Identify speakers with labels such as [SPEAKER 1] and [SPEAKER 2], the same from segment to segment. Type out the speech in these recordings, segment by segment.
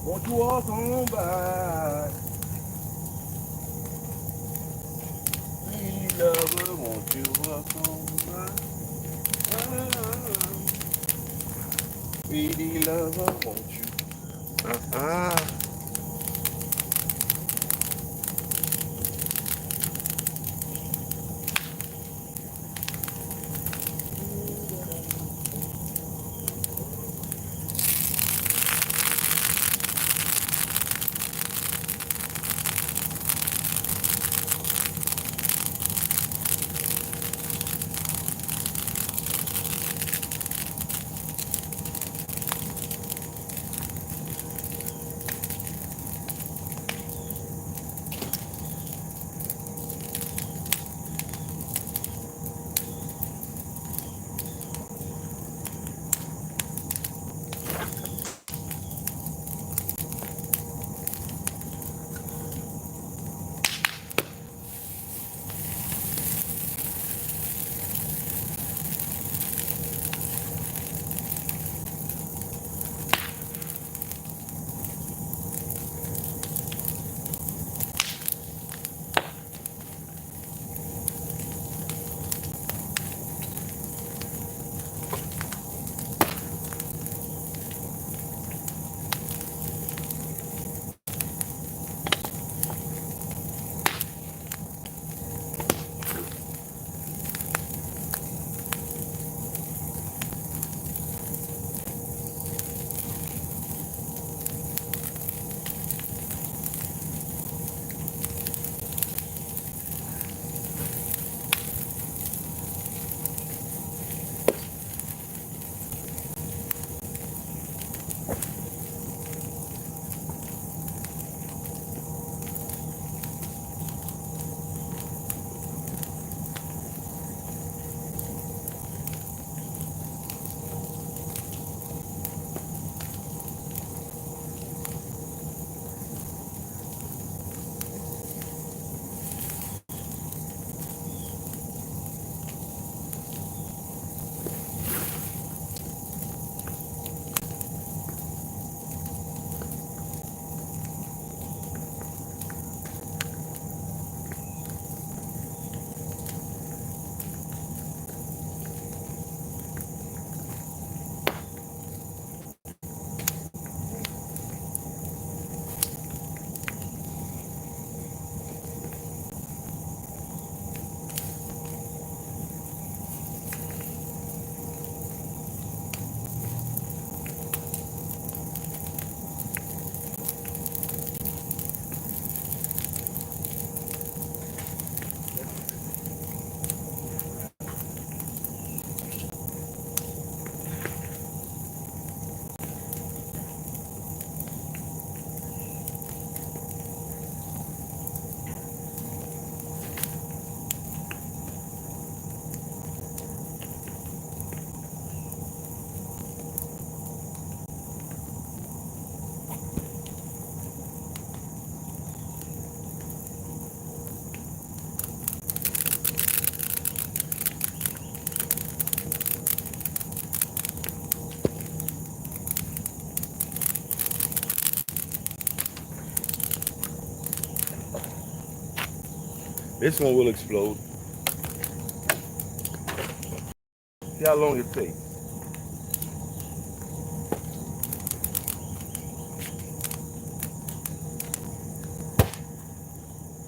[SPEAKER 1] Won't you walk on by? Pretty lover, won't you walk on by? Pretty lover, won't you? Uh-uh. This one will explode. See how long it takes.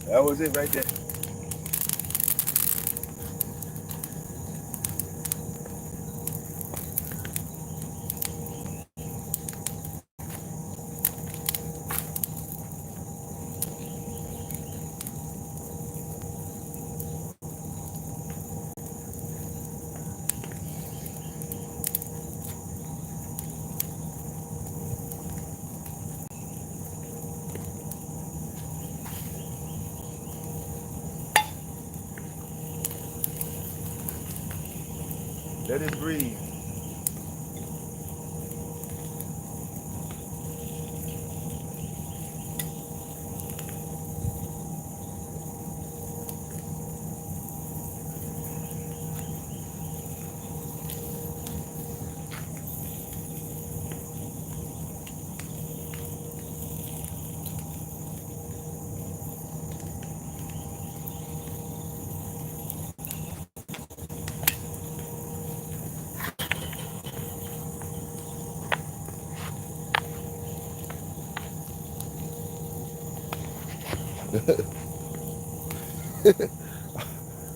[SPEAKER 1] That was it right there. Let it breathe.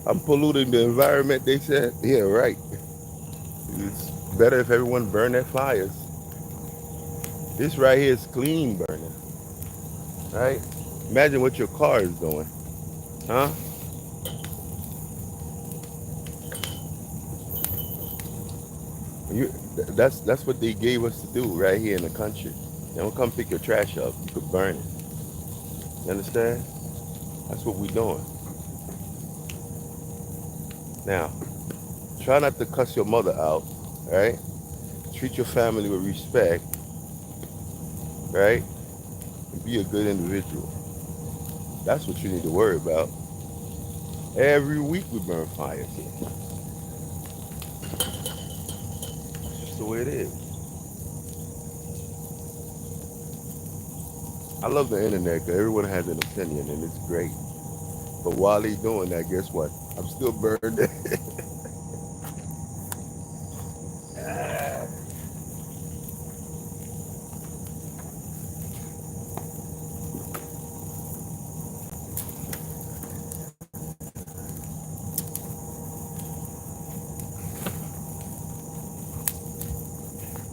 [SPEAKER 1] I'm polluting the environment, they said. Yeah, right. It's better if everyone burn their fires. This right here is clean burning, right? Imagine what your car is doing, huh? You, that's what they gave us to do right here in the country. They don't come pick your trash up. You could burn it. You understand? That's what we're doing. Now, try not to cuss your mother out, right? Treat your family with respect, right? And be a good individual. That's what you need to worry about. Every week we burn fires here. It's just the way it is. I love the internet because everyone has an opinion and it's great. But while they doing that, guess what? I'm still burned.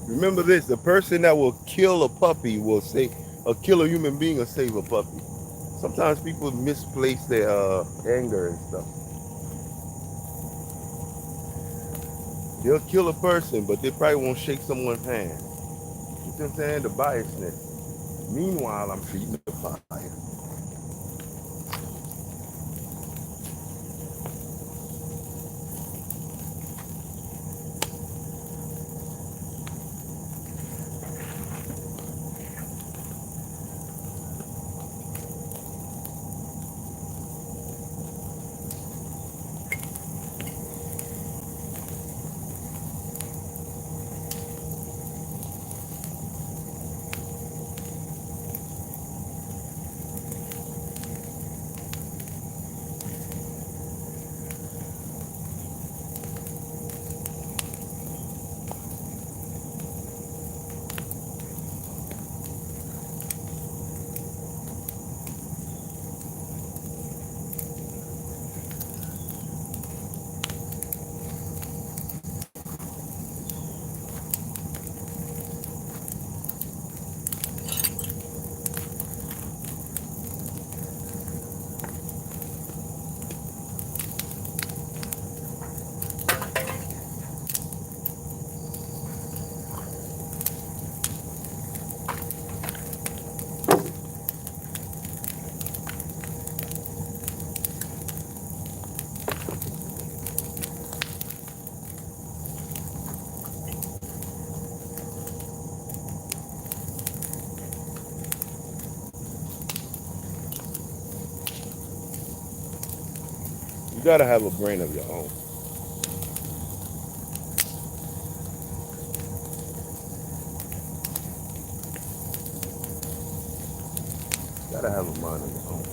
[SPEAKER 1] Remember this, the person that will kill a puppy will save, or kill a human being or save a puppy. Sometimes people misplace their anger and stuff. They'll kill a person, but they probably won't shake someone's hand. You see what I'm saying? The biasness. Meanwhile, I'm feeding the fire. You gotta have a brain of your own. You gotta have a mind of your own.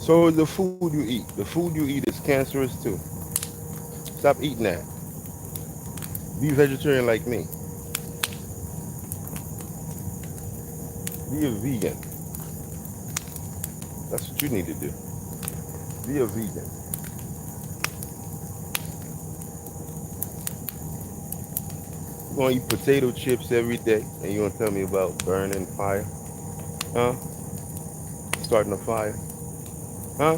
[SPEAKER 1] So is the food you eat. The food you eat is cancerous too. Stop eating that. Be vegetarian like me. Be a vegan. That's what you need to do. Be a vegan. You gonna eat potato chips every day and you gonna tell me about burning fire? Huh? Starting a fire? Huh?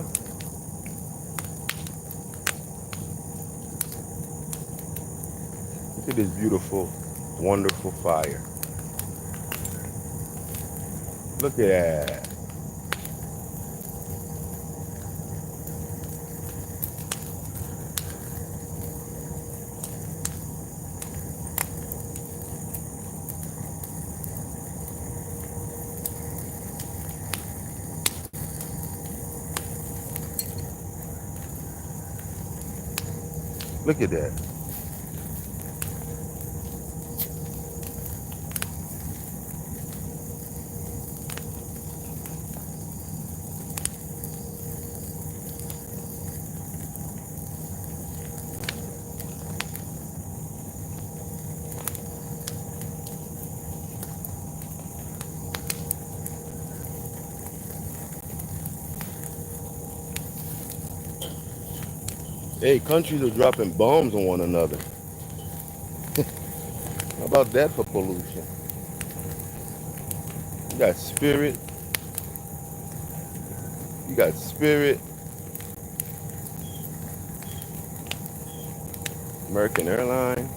[SPEAKER 1] Look at this beautiful, wonderful fire. Look at that. Look at that. Hey, countries are dropping bombs on one another. How about that for pollution? You got Spirit. You got Spirit. American Airlines.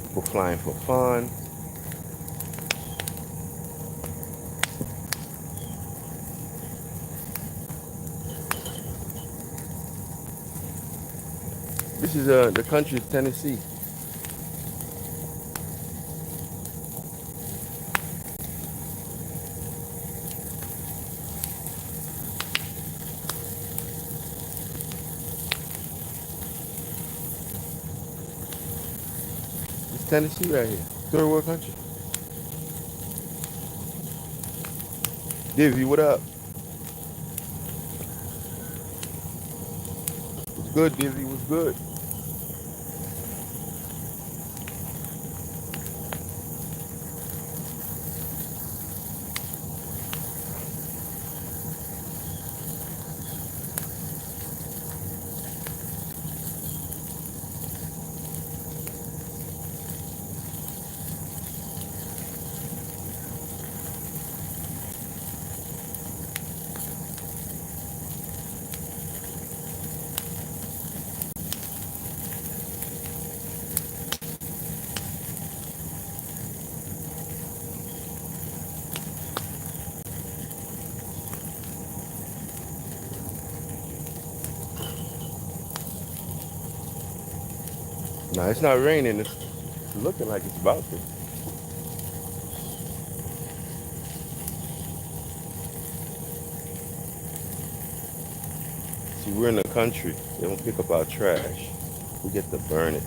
[SPEAKER 1] People flying for fun. This is the country of Tennessee. It's Tennessee right here. Third world country. Divvy, what up? What's good, Divvy? What's good? Nah, it's not raining. It's looking like it's about to. See, we're in the country. They don't pick up our trash. We get to burn it.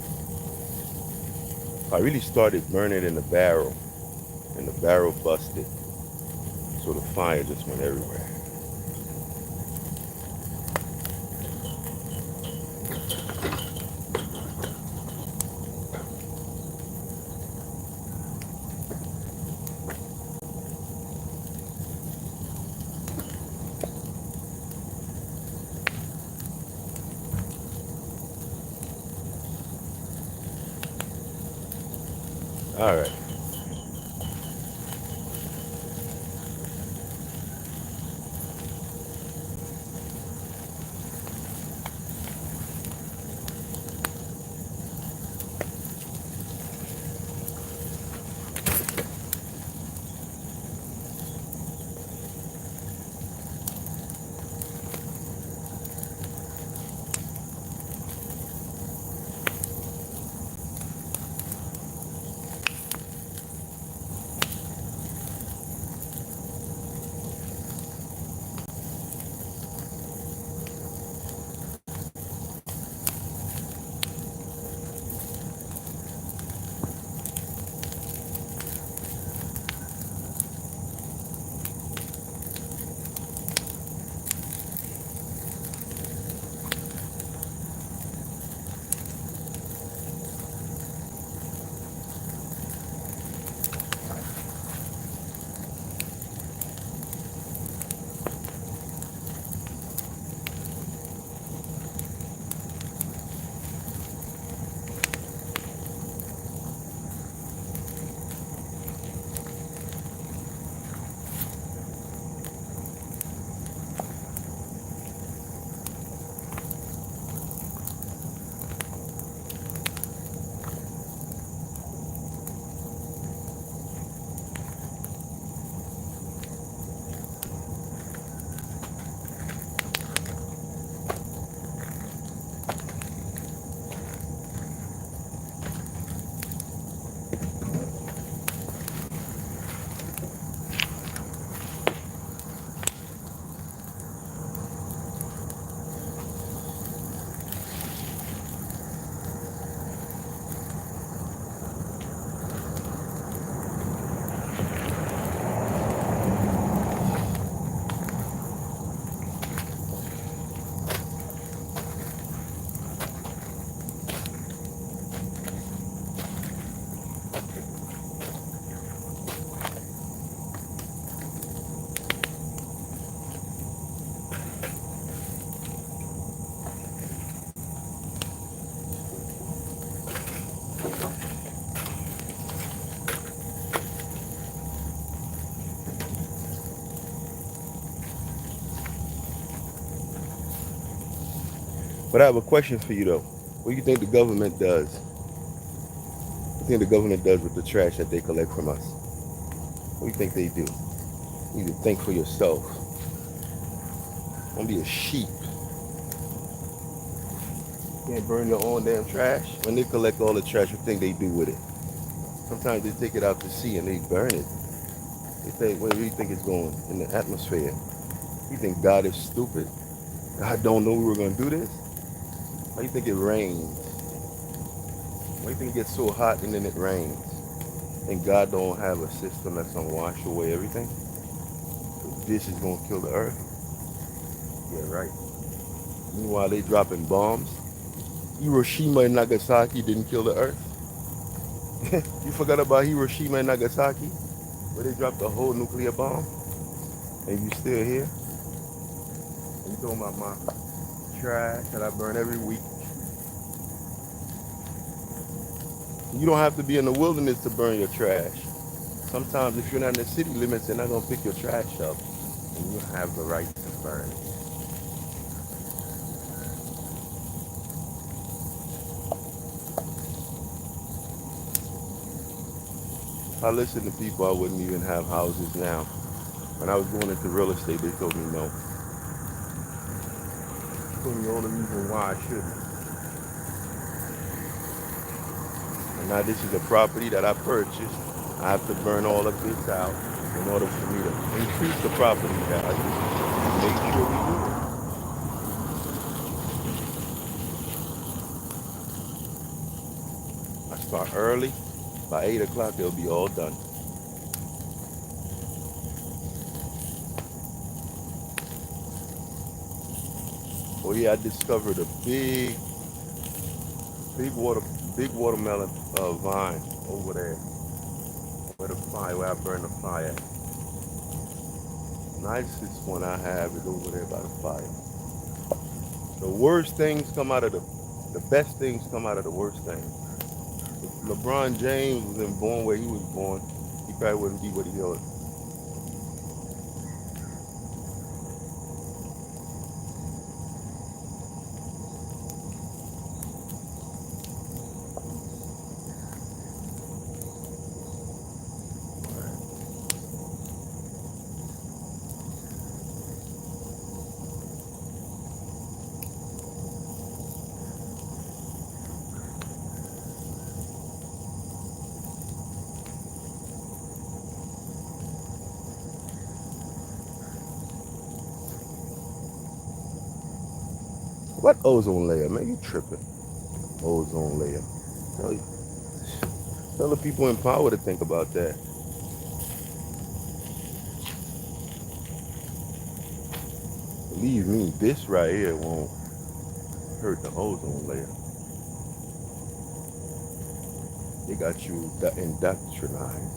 [SPEAKER 1] I really started burning it in the barrel, and the barrel busted. So the fire just went everywhere. All right. But I have a question for you though. What do you think the government does? What do you think the government does with the trash that they collect from us? What do you think they do? You need to think for yourself. Don't be a sheep. You can't burn your own damn trash. When they collect all the trash, what do you think they do with it? Sometimes they take it out to sea and they burn it. They think, where do you think it's going? In the atmosphere. You think God is stupid? God don't know we were going to do this? Why do you think it rains? Why do you think it gets so hot and then it rains? And God don't have a system that's going to wash away everything? So this is going to kill the earth? Yeah, right. Meanwhile, they dropping bombs. Hiroshima and Nagasaki didn't kill the earth. You forgot about Hiroshima and Nagasaki? Where they dropped a whole nuclear bomb? And you still here? And you talking about my trash that I burn every week? You don't have to be in the wilderness to burn your trash. Sometimes if you're not in the city limits, they're not going to pick your trash up. And you have the right to burn it. If I listen to people, I wouldn't even have houses now. When I was going into real estate, they told me no. They told me the only reason why I shouldn't. And now this is a property that I purchased. I have to burn all of this out in order for me to increase the property value. Make sure we do it. I start early. By 8 o'clock, they'll be all done. Oh yeah, I discovered a big watermelon vine over there, where I burn the fire. Nicest one I have is over there by the fire. The worst things come out of the best things come out of the worst things. If LeBron James wasn't born where he was born, he probably wouldn't be what he is. What ozone layer? Man, you tripping. Ozone layer. Tell the people in power to think about that. Believe me, this right here won't hurt the ozone layer. They got you indoctrinized.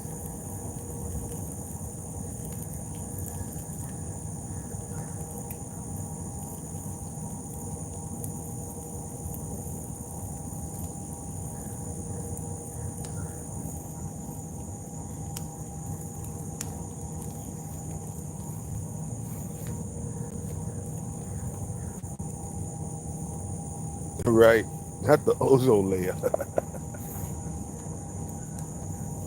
[SPEAKER 1] Right? Not the ozone layer.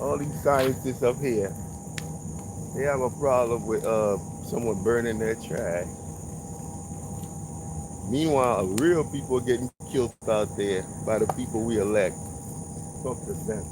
[SPEAKER 1] All these scientists up here, they have a problem with someone burning their trash. Meanwhile, real people are getting killed out there by the people we elect. Fuck the them.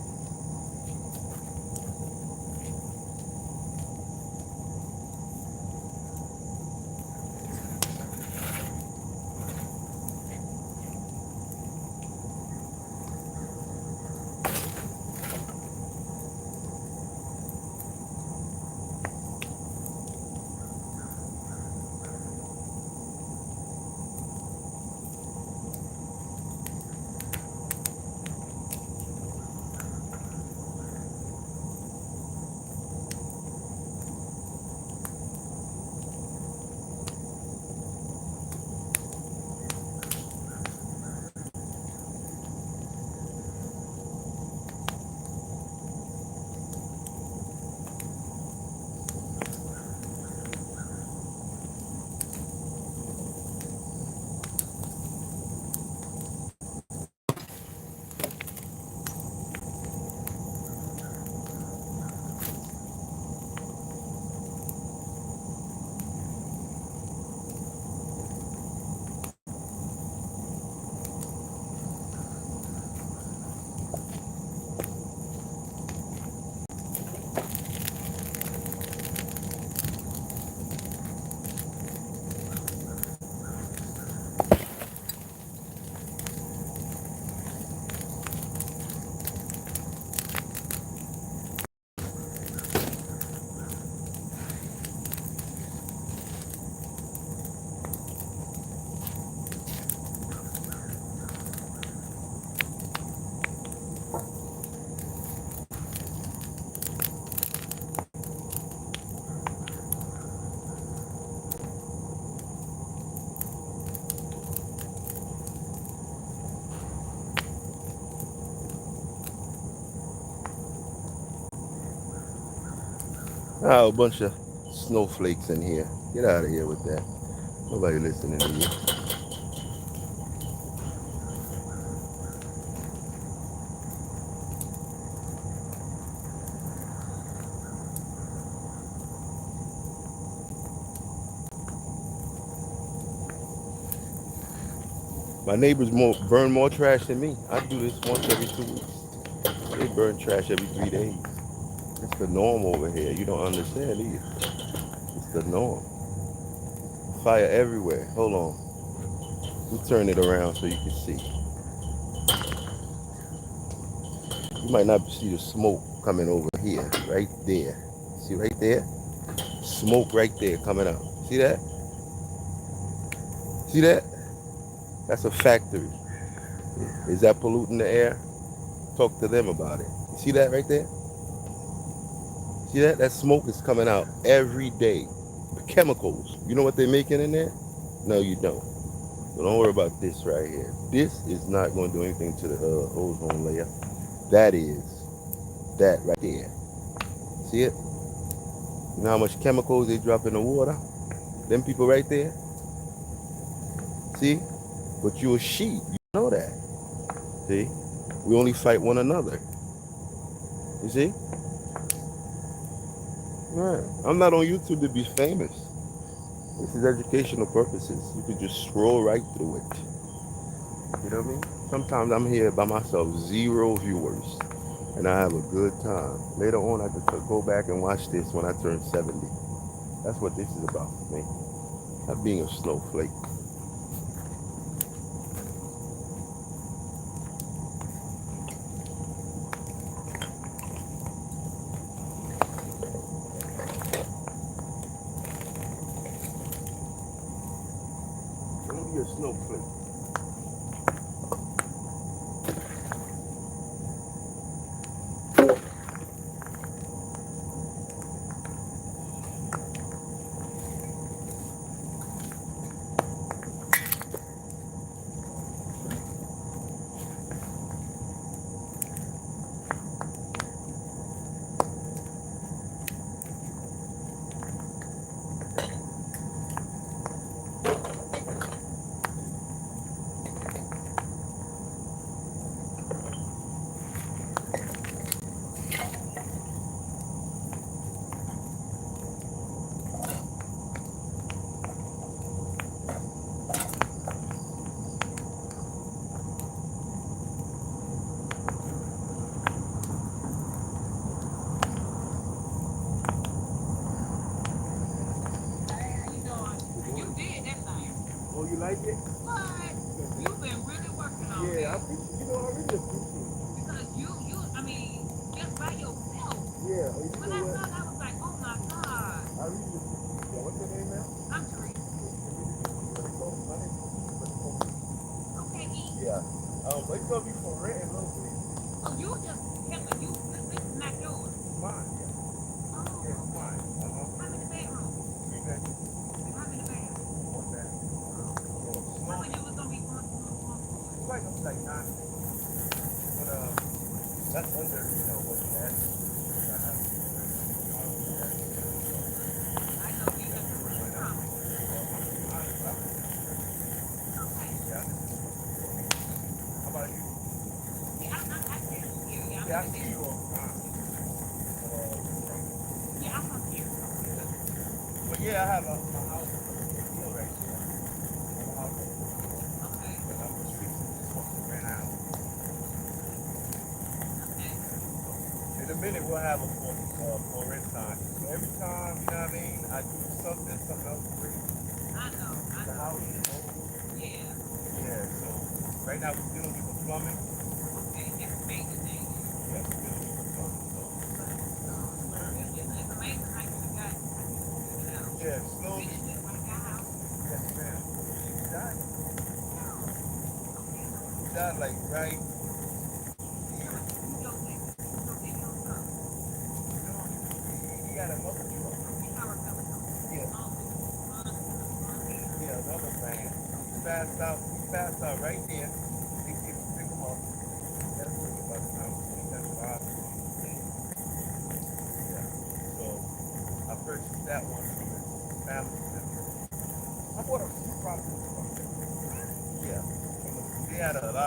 [SPEAKER 1] Ah, a bunch of snowflakes in here. Get out of here with that. Nobody listening to you. My neighbors burn more trash than me. I do this once every 2 weeks. They burn trash every 3 days. It's the norm over here. You don't understand, do you? It's the norm. Fire everywhere. Hold on. We'll turn it around so you can see. You might not see the smoke coming over here, right there. See right there? Smoke right there coming out. See that? See that? That's a factory. Is that polluting the air? Talk to them about it. You see that right there? See that? That smoke is coming out every day. Chemicals. You know what they're making in there? No, you don't. So don't worry about this right here. This is not going to do anything to the ozone layer. That is that right there. See it? You know how much chemicals they drop in the water? Them people right there. See? But you're a sheep. You know that. See? We only fight one another. You see? Right. I'm not on YouTube to be famous. This is educational purposes. You could just scroll right through it. You know what I mean? Sometimes I'm here by myself, 0 viewers, and I have a good time. Later on, I could go back and watch this when I turn 70. That's what this is about for me. Not being a snowflake. Don't be a snowflake. Oh, you like it?
[SPEAKER 2] What? You've been really working on it.
[SPEAKER 1] Yeah, I appreciate. You know, I really appreciate it.
[SPEAKER 2] Because I mean, just by yourself.
[SPEAKER 1] Yeah,
[SPEAKER 2] When I saw that, I was like, oh my God.
[SPEAKER 1] I really appreciate it. What's your name now?
[SPEAKER 2] I'm Teresa. Okay, eat.
[SPEAKER 1] Yeah. But it's gonna be for rent a little bit.
[SPEAKER 2] Oh, you just helping you. This is not yours.
[SPEAKER 1] Mine, yeah.
[SPEAKER 2] Oh.
[SPEAKER 1] Yeah, it's mine.
[SPEAKER 2] How many bedrooms?
[SPEAKER 1] 3 bedrooms.
[SPEAKER 2] And how many baths?
[SPEAKER 1] 1 bathroom.
[SPEAKER 2] How many was gonna be one for it?
[SPEAKER 1] It's like 9. But that's under, what you asked.
[SPEAKER 2] I know you have to put it on. Okay.
[SPEAKER 1] Yeah. How about you?
[SPEAKER 2] See, I can't hear you.
[SPEAKER 1] Yeah, I see you all the time.
[SPEAKER 2] Yeah, I'm up here.
[SPEAKER 1] But yeah, I have my house deal right here. I have a house.
[SPEAKER 2] Okay.
[SPEAKER 1] But I'm just fixing this one to rent out.
[SPEAKER 2] Okay.
[SPEAKER 1] In a minute, we'll have a for rent sign. So every time, you know what I mean, I do something else free.
[SPEAKER 2] I know.
[SPEAKER 1] The house is old.
[SPEAKER 2] Yeah.
[SPEAKER 1] Yeah, so right now we're dealing with the plumbing.
[SPEAKER 2] Okay, that's amazing thing.
[SPEAKER 1] Yeah, we're dealing with the plumbing. So.
[SPEAKER 2] It's amazing how you got it out.
[SPEAKER 1] Yeah, slowly.
[SPEAKER 2] You just like our house.
[SPEAKER 1] Yes, ma'am. She died. She died like right here.
[SPEAKER 2] You don't take it. You don't take your son.
[SPEAKER 1] No, he got another truck.
[SPEAKER 2] He's our fellow.
[SPEAKER 1] Yeah. Yeah, another man. He passed out right there. They came to pick him up. That's what about the time. That's 5. Yeah. So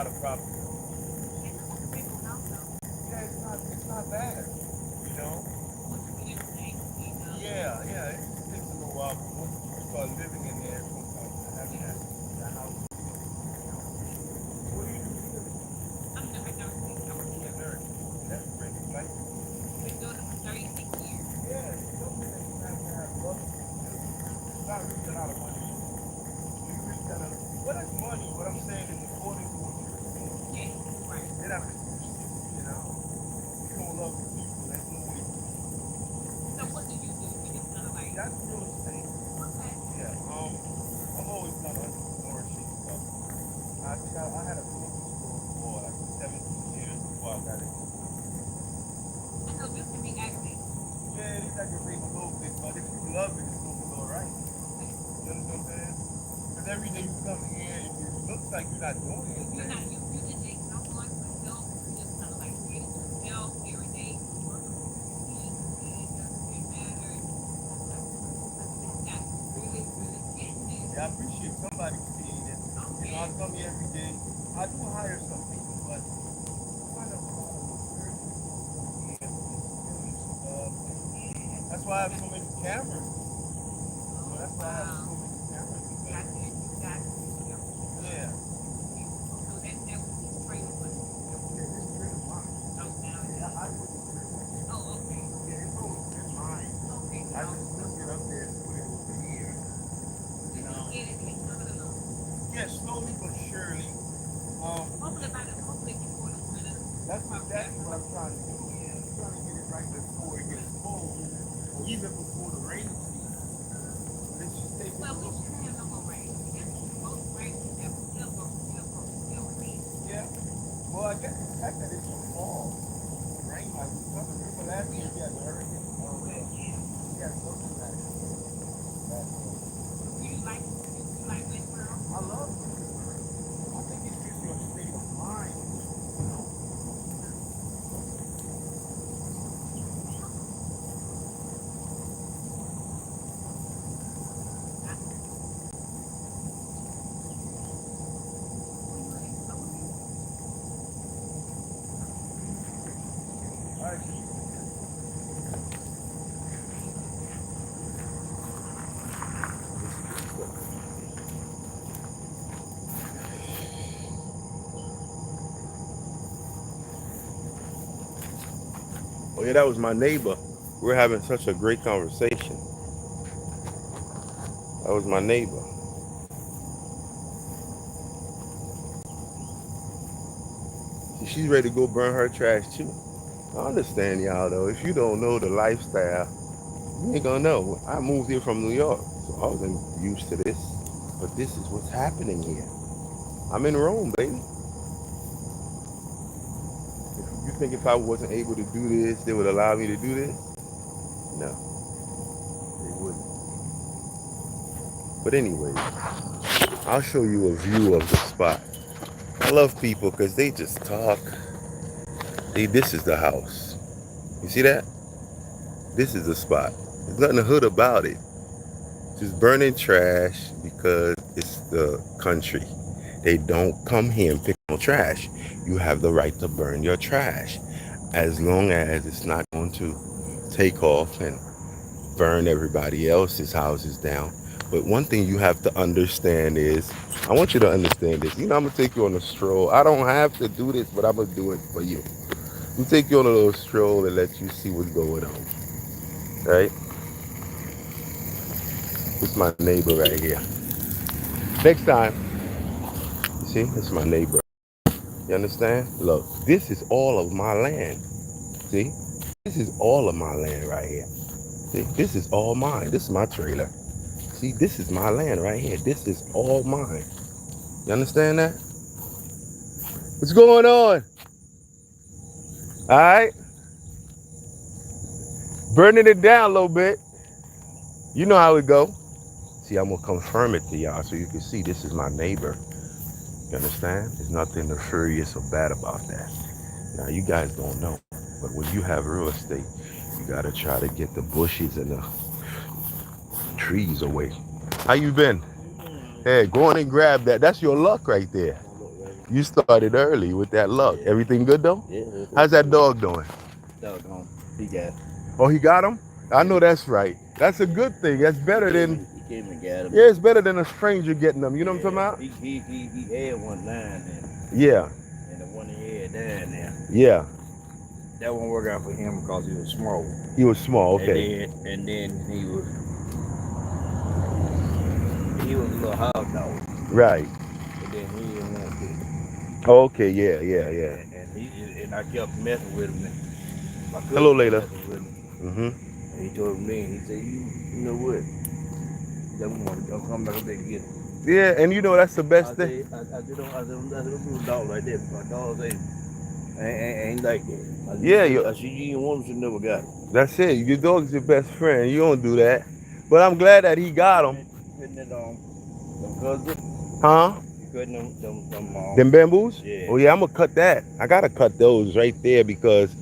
[SPEAKER 1] lot of property.
[SPEAKER 2] It's a big old house though.
[SPEAKER 1] Yeah, it's not bad. You know?
[SPEAKER 2] Once you get everything,
[SPEAKER 1] Yeah, it takes a little while, but once you start living in there, sometimes having that house. What do you do here?
[SPEAKER 2] I'm never nursing. I work
[SPEAKER 1] You're a
[SPEAKER 2] here.
[SPEAKER 1] nurse. That's great. You like it?
[SPEAKER 2] Been doing it for 36 years.
[SPEAKER 1] Yeah, it's something that you have to have love to do. It's not really a lot of money. You really gotta, well, that's money. What I'm saying is according to what you're doing.
[SPEAKER 2] Yeah, right.
[SPEAKER 1] Then after you know, you don't love the people. There's no way.
[SPEAKER 2] So what do you do? You just kind of like,
[SPEAKER 1] That's real estate.
[SPEAKER 2] okay.
[SPEAKER 1] Yeah. I've always done entrepreneurship stuff. I had a grocery store for like 17 years before I got it.
[SPEAKER 2] I know this can be aggravating.
[SPEAKER 1] Yeah, it is aggravating a little bit, but if you love it, it's gonna be alright.
[SPEAKER 2] Okay.
[SPEAKER 1] You understand what I'm saying? Because every day you come here, if it looks like you're not doing
[SPEAKER 2] You're
[SPEAKER 1] anything.
[SPEAKER 2] not, you just ain't no one for yourself. You just kind of like creating yourself every day. Working with your kids, and doesn't matter. That's really, really business.
[SPEAKER 1] Yeah, I appreciate somebody seeing it. You know, I come here every day. I do hire some people, but kind of that's why I have so many cameras. That's why I have so many cameras. Yeah.
[SPEAKER 2] So that was his trailer, but oh, now
[SPEAKER 1] Yeah, I put it in.
[SPEAKER 2] oh, okay,
[SPEAKER 1] Yeah, it's mine.
[SPEAKER 2] okay.
[SPEAKER 1] I just look it up there and put it over here. You know?
[SPEAKER 2] Get it, and turn it along.
[SPEAKER 1] Yeah, slowly but surely.
[SPEAKER 2] Hopefully before the winter.
[SPEAKER 1] That's exactly what I'm trying to do. Yeah, I'm trying to get it right before it gets cold, or even before the rainy season. But it's just taking
[SPEAKER 2] Well,
[SPEAKER 1] a
[SPEAKER 2] we
[SPEAKER 1] little.
[SPEAKER 2] shouldn't have no more rain. Most rain we have still rain.
[SPEAKER 1] Yeah. Well, I guess the fact that it's the fall, rain might be coming. Remember last year we had the hurricane? We had something like that.
[SPEAKER 2] Do you like winter?
[SPEAKER 1] I love it. I think it gives you a state of mind. You know? All right. Oh yeah, that was my neighbor. We're having such a great conversation. That was my neighbor. She's ready to go burn her trash too. I understand y'all though. If you don't know the lifestyle, you ain't gonna know. I moved here from New York, so I wasn't used to this. But this is what's happening here. I'm in Rome, baby. If you think if I wasn't able to do this, they would allow me to do this? No, they wouldn't. But anyway, I'll show you a view of the spot. I love people because they just talk. This is the house. You see that? This is the spot. There's nothing hood about it. Just burning trash because it's the country. They don't come here and pick no trash. You have the right to burn your trash as long as it's not going to take off and burn everybody else's houses down. But one thing you have to understand is, I want you to understand this. You know, I'm going to take you on a stroll. I don't have to do this, but I'm going to do it for you. I'm going to take you on a little stroll and let you see what's going on. Right? This is my neighbor right here. Next time, you see, this is my neighbor. You understand? Look, this is all of my land. See? This is all of my land right here. See? This is all mine. This is my trailer. See, this is my land right here. This is all mine. You understand that? What's going on? All right? Burning it down a little bit. You know how it go. See, I'm going to confirm it to y'all so you can see this is my neighbor. You understand? There's nothing nefarious or bad about that. Now, you guys don't know, but when you have real estate, you got to try to get the bushes and the trees away. How you been? Hey, go on and grab that. That's your luck right there. You started early with that luck.
[SPEAKER 3] Yeah.
[SPEAKER 1] Everything good though?
[SPEAKER 3] Yeah, everything
[SPEAKER 1] How's that
[SPEAKER 3] good.
[SPEAKER 1] dog doing?
[SPEAKER 3] Doggone. He got.
[SPEAKER 1] Oh, he got him? I
[SPEAKER 3] Yeah.
[SPEAKER 1] know that's right. That's a good thing. That's better than,
[SPEAKER 3] He came and got him.
[SPEAKER 1] yeah, it's better than a stranger getting them. You know what I'm
[SPEAKER 3] Yeah.
[SPEAKER 1] talking about?
[SPEAKER 3] He had one down there,
[SPEAKER 1] Yeah,
[SPEAKER 3] and the one he had down there,
[SPEAKER 1] yeah.
[SPEAKER 3] that won't work out for him because he was small.
[SPEAKER 1] He was small, okay.
[SPEAKER 3] And then he was a little hog dog.
[SPEAKER 1] Right.
[SPEAKER 3] And then he didn't want to.
[SPEAKER 1] Okay, yeah.
[SPEAKER 3] And I kept messing with him. My
[SPEAKER 1] Hello,
[SPEAKER 3] cousin
[SPEAKER 1] later.
[SPEAKER 3] messing with him.
[SPEAKER 1] Mm-hmm.
[SPEAKER 3] And he told me, he said, you know what? That want to come back up there and get him.
[SPEAKER 1] Yeah, and you know that's the best thing.
[SPEAKER 3] I don't do a dog like that. My dog ain't like that. I see you ain't want to never got him.
[SPEAKER 1] That's it. Your dog's your best friend. You don't do that. But I'm glad that he got him.
[SPEAKER 3] Putting it on them cousin.
[SPEAKER 1] Huh?
[SPEAKER 3] You cutting them
[SPEAKER 1] Them bamboos?
[SPEAKER 3] Yeah.
[SPEAKER 1] Oh yeah, I'm gonna cut that. I gotta cut those right there because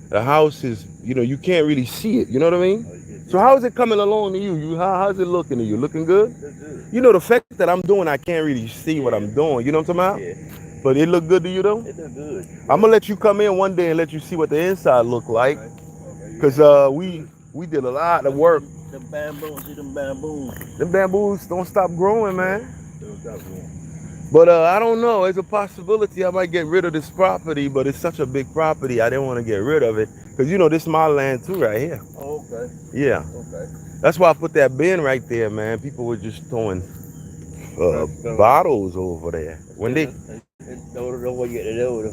[SPEAKER 1] the house is, you can't really see it. You know what I mean? So how is it coming along to you? How's it looking to you? Looking good?
[SPEAKER 3] That's good.
[SPEAKER 1] You know the fact that I'm doing, I can't really see what I'm doing. You know what I'm talking about?
[SPEAKER 3] Yeah.
[SPEAKER 1] But it look good to you though?
[SPEAKER 3] It look good.
[SPEAKER 1] I'm gonna let you come in one day and let you see what the inside look like.
[SPEAKER 3] Okay.
[SPEAKER 1] Cause we did a lot of work.
[SPEAKER 3] Them bamboos, see them bamboos.
[SPEAKER 1] Them bamboos don't stop growing, man.
[SPEAKER 3] Don't stop growing.
[SPEAKER 1] But I don't know. There's a possibility I might get rid of this property, but it's such a big property. I didn't want to get rid of it. Because, this is my land too right here.
[SPEAKER 3] Oh, okay.
[SPEAKER 1] Yeah.
[SPEAKER 3] Okay.
[SPEAKER 1] That's why I put that bin right there, man. People were just throwing bottles over there. When they...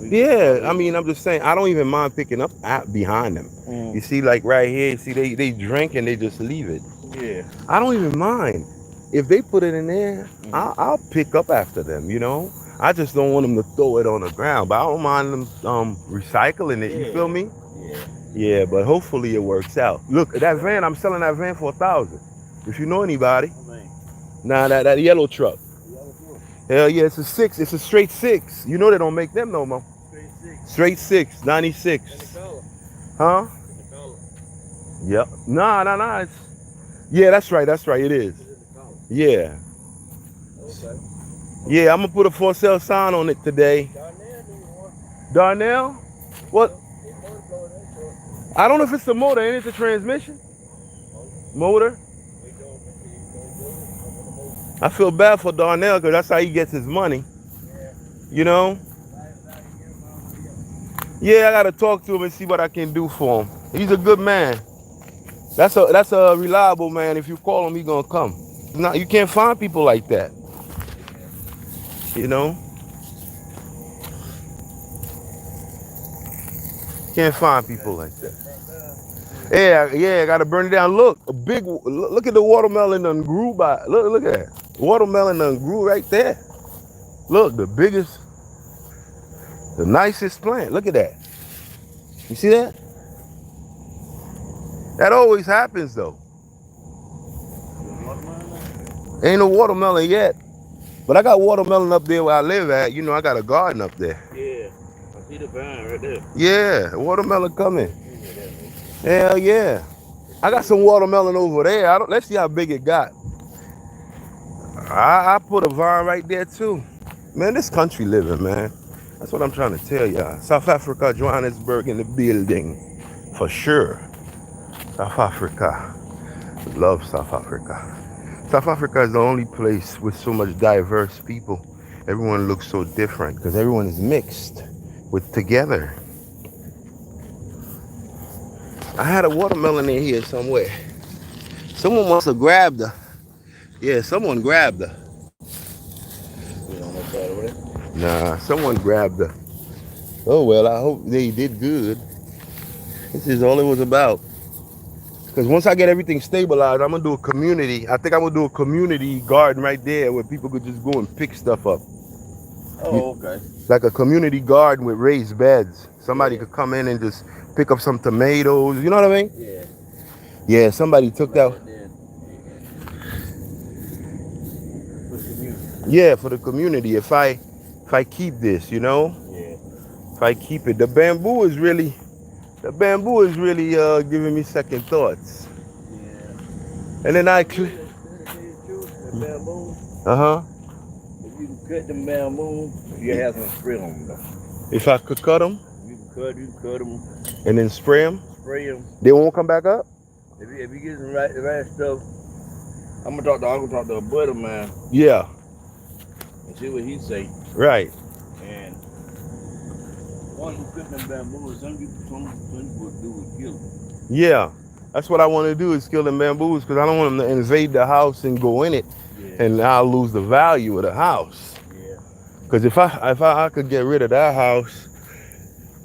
[SPEAKER 1] Yeah, I mean, I'm just saying, I don't even mind picking up behind them. You see, like right here, you see, they drink and they just leave it.
[SPEAKER 3] Yeah.
[SPEAKER 1] I don't even mind. If they put it in there, I'll pick up after them, I just don't want them to throw it on the ground, but I don't mind them recycling it, you feel me?
[SPEAKER 3] Yeah.
[SPEAKER 1] Yeah, but hopefully it works out. Look, that van, I'm selling that van for $1,000. If you know anybody. Nah, that yellow truck. Hell yeah, it's a straight 6. You know they don't make them no more. Straight 6, 96. Huh? Yep. Nah. Yeah, that's right. It is. Yeah.
[SPEAKER 3] Okay.
[SPEAKER 1] Yeah, I'm gonna put a for sale sign on it today. Darnell? What? I don't know if it's the motor, ain't it the transmission? Motor? I feel bad for Darnell because that's how he gets his money. Yeah, I gotta talk to him and see what I can do for him. He's a good man. That's a reliable man. If you call him, he's gonna come. You can't find people like that. Can't find people like that. Yeah, I gotta burn it down. Look, look at the watermelon done grew by. Look at that. Watermelon done grew right there. Look, the nicest plant. Look at that. You see that? That always happens though. Ain't no watermelon yet. But I got watermelon up there where I live at. I got a garden up there.
[SPEAKER 3] Yeah. I see the vine right there.
[SPEAKER 1] Yeah, watermelon coming. Hell yeah. I got some watermelon over there. Let's see how big it got. I put a vine right there too. Man, this country living, man. That's what I'm trying to tell y'all. South Africa, Johannesburg in the building. For sure. South Africa. Love South Africa. South Africa is the only place with so much diverse people. Everyone looks so different because everyone is mixed together. I had a watermelon in here somewhere. Someone must have grabbed her. Yeah, someone grabbed her. Nah, someone grabbed her. Oh well, I hope they did good. This is all it was about. Because once I get everything stabilized, I'm going to do a community. I think I'm going to do a community garden right there where people could just go and pick stuff up.
[SPEAKER 3] Oh, okay.
[SPEAKER 1] Like a community garden with raised beds. Somebody could come in and just pick up some tomatoes. You know what I mean?
[SPEAKER 3] Yeah.
[SPEAKER 1] Yeah, somebody took that. Yeah, for the community. If I keep this,
[SPEAKER 3] Yeah.
[SPEAKER 1] If I keep it. The bamboo is really giving me second thoughts.
[SPEAKER 3] Yeah.
[SPEAKER 1] And then I
[SPEAKER 3] bamboo.
[SPEAKER 1] Uh-huh.
[SPEAKER 3] If you can cut them bamboo, you have some spray on them though.
[SPEAKER 1] If I could cut them
[SPEAKER 3] You can cut them,
[SPEAKER 1] and then spray them,
[SPEAKER 3] spray them.
[SPEAKER 1] they won't come back up?
[SPEAKER 3] If you get the right stuff, I'm gonna talk to a butter man
[SPEAKER 1] Yeah,
[SPEAKER 3] and see what he say.
[SPEAKER 1] right.
[SPEAKER 3] And once you cut them bamboo, some people do is kill them.
[SPEAKER 1] Yeah, that's what I want to do is kill them bamboos because I don't want them to invade the house and go in it,
[SPEAKER 3] Yeah.
[SPEAKER 1] and I'll lose the value of the house.
[SPEAKER 3] Yeah.
[SPEAKER 1] Because if I could get rid of that house,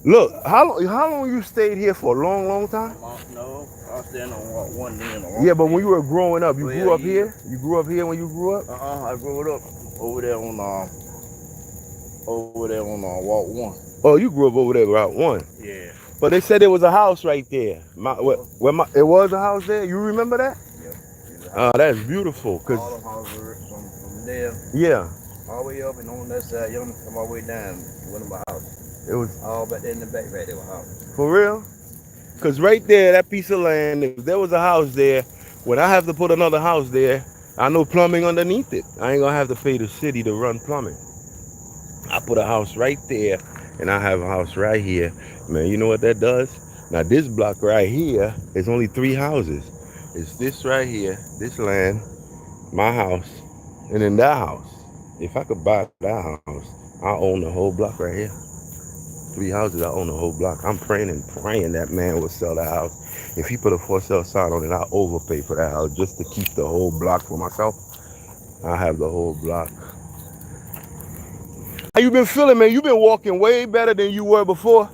[SPEAKER 1] look, how long you stayed here for? A long time?
[SPEAKER 3] No, I stand on walk 1 then.
[SPEAKER 1] Yeah, but when you were growing up, you
[SPEAKER 3] 12
[SPEAKER 1] grew up
[SPEAKER 3] years.
[SPEAKER 1] here? You grew up here when you grew up?
[SPEAKER 3] I grew up over there on walk 1.
[SPEAKER 1] Oh, you grew up over there, Route 1.
[SPEAKER 3] Yeah.
[SPEAKER 1] But they said there was a house right there. It was a house there? You remember that?
[SPEAKER 3] Yeah.
[SPEAKER 1] That's beautiful. Cause
[SPEAKER 3] all the houses from there,
[SPEAKER 1] yeah,
[SPEAKER 3] all the way up and on that side, you come all the way down, one of my houses.
[SPEAKER 1] it was
[SPEAKER 3] All back there in the back right there was house.
[SPEAKER 1] for real. Cause right there, that piece of land, if there was a house there, when I have to put another house there, I know plumbing underneath it. I ain't gonna have to pay the city to run plumbing. I put a house right there, and I have a house right here. Man, you know what that does? Now this block right here is only 3 houses. It's this right here, this land, my house, and then that house. If I could buy that house, I own the whole block right here. 3 houses, I own the whole block. I'm praying that man will sell that house. If he put a for sale sign on it, I'll overpay for that house just to keep the whole block for myself. I have the whole block. How you been feeling, man? You been walking way better than you were before.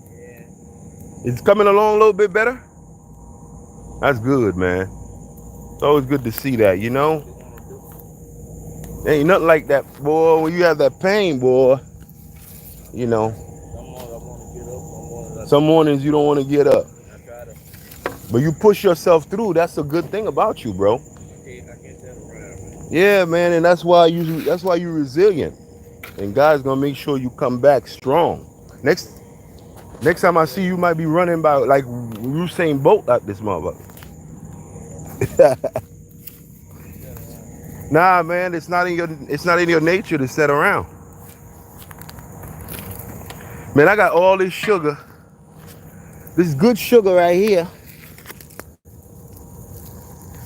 [SPEAKER 3] Yeah.
[SPEAKER 1] It's coming along a little bit better. That's good, man. It's always good to see that, you know? Ain't nothing like that, boy. When you have that pain, boy, you know. Some mornings you don't want to get up. But you push yourself through. That's a good thing about you, bro. Yeah, man, and that's why you're resilient. And God's gonna make sure you come back strong. Next time I see you, might be running by like Usain Bolt out this motherfucker. Nah, man, it's not in your nature to sit around. Man, I got all this sugar. This is good sugar right here.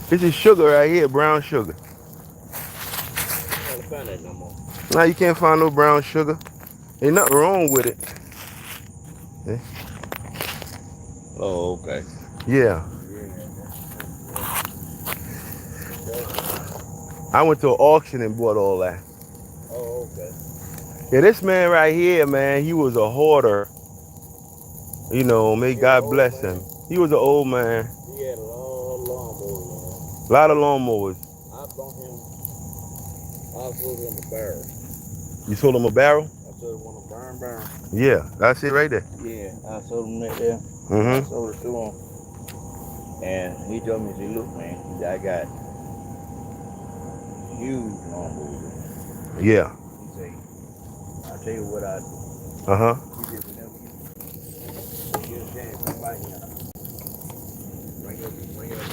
[SPEAKER 1] This is sugar right here, brown sugar. Nah, you can't find no brown sugar. Ain't nothing wrong with it. Yeah.
[SPEAKER 3] Oh, okay.
[SPEAKER 1] Yeah. I went to an auction and bought all that.
[SPEAKER 3] Oh, okay.
[SPEAKER 1] Yeah, this man right here, man, he was a hoarder. You know, may God bless him. He was an old man.
[SPEAKER 3] He had a lot of lawnmowers.
[SPEAKER 1] A lot of lawnmowers.
[SPEAKER 3] I sold him a barrel.
[SPEAKER 1] You sold him a barrel?
[SPEAKER 3] I sold him a barrel.
[SPEAKER 1] Yeah, that's it right there.
[SPEAKER 3] Yeah, I sold him that there. I sold it to him. And he told me, he said, look, man, I got huge lawnmowers.
[SPEAKER 1] Yeah.
[SPEAKER 3] He said, I'll tell you what I do. He said, whenever you get a chance, come by here. Bring your lawn.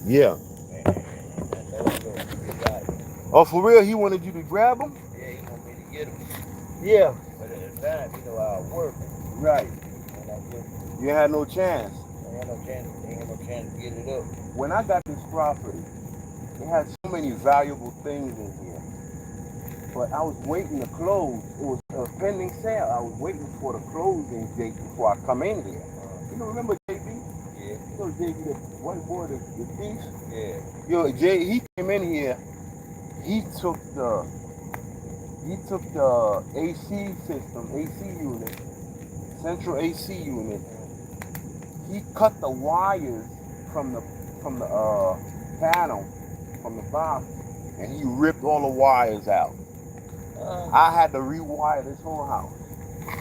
[SPEAKER 1] Yeah.
[SPEAKER 3] And that's what he got.
[SPEAKER 1] Oh, for real? He wanted you to grab him?
[SPEAKER 3] Yeah, he wanted me to get him.
[SPEAKER 1] Yeah.
[SPEAKER 3] But at the time, you know, I was working.
[SPEAKER 1] Right.
[SPEAKER 3] And I just,
[SPEAKER 1] You had no chance.
[SPEAKER 3] I had no chance to get it up.
[SPEAKER 1] When I got this property, it had so many valuable things in here. But I was waiting to close. It was a pending sale. I was waiting for the closing date before I come in here. You know, remember JB?
[SPEAKER 3] Yeah.
[SPEAKER 1] You know JB, the white boy, the thief?
[SPEAKER 3] Yeah.
[SPEAKER 1] Yo, Jay, he came in here. He took the AC system, AC unit, central AC unit. He cut the wires from the panel, from the box, and he ripped all the wires out. I had to rewire this whole house.